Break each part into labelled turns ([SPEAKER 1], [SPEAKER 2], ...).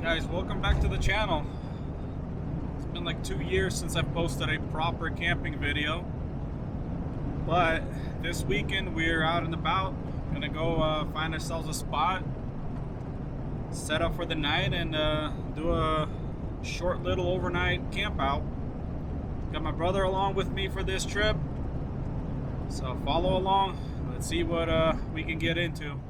[SPEAKER 1] Guys, welcome back to the channel. It's been like 2 years since I've posted a proper camping video, but this weekend we're out and about. Gonna go find ourselves a spot, set up for the night, and do a short little overnight camp out. Got my brother along with me for this trip, so follow along. Let's see what we can get into.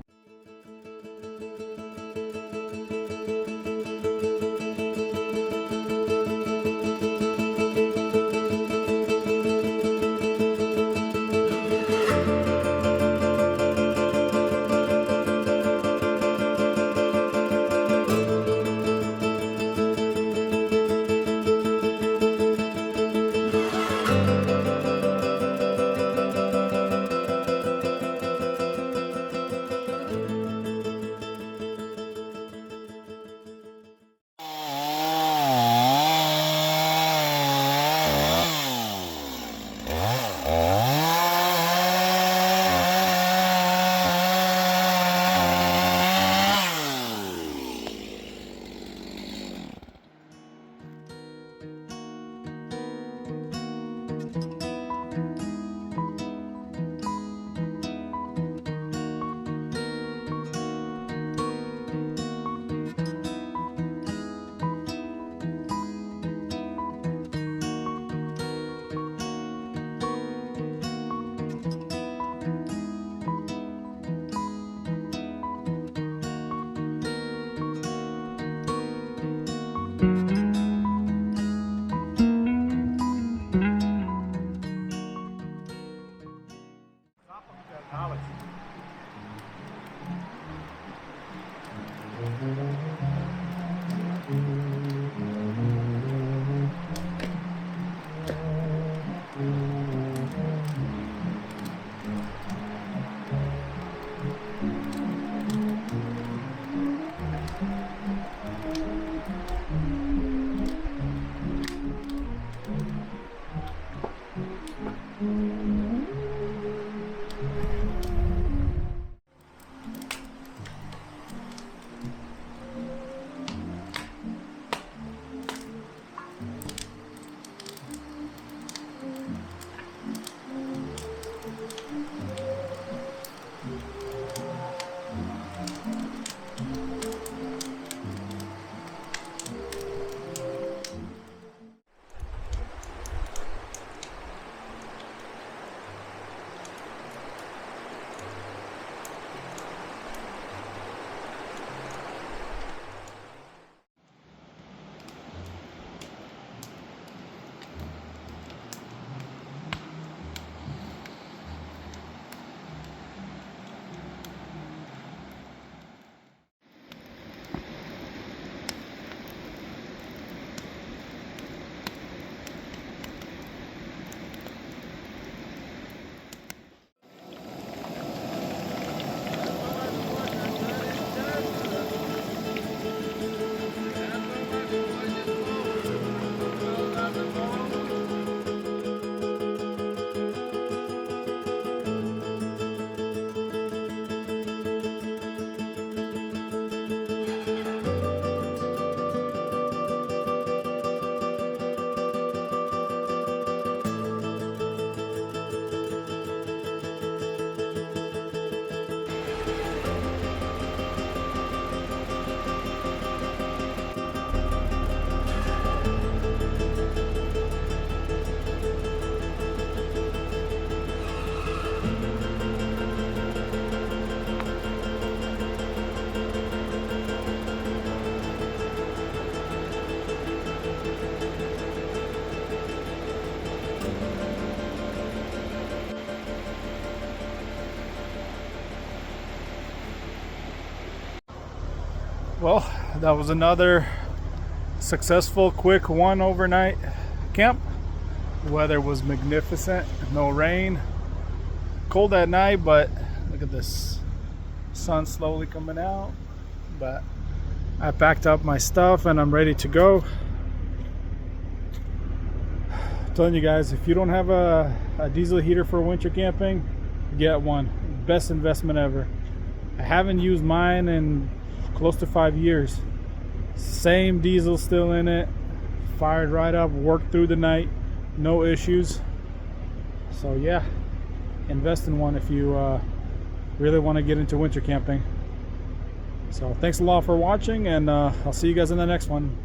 [SPEAKER 1] Well, that was another successful, quick one overnight camp. The weather was magnificent, no rain. Cold at night, but look at this sun slowly coming out. But I packed up my stuff and I'm ready to go. I'm telling you guys, if you don't have a diesel heater for winter camping, get one. Best investment ever. I haven't used mine in close to 5 years,
[SPEAKER 2] Same diesel still in it. Fired right up, worked through the night, no issues. So yeah, invest in one if you really want to get into winter camping. So thanks a lot for watching, and I'll see you guys in the next one.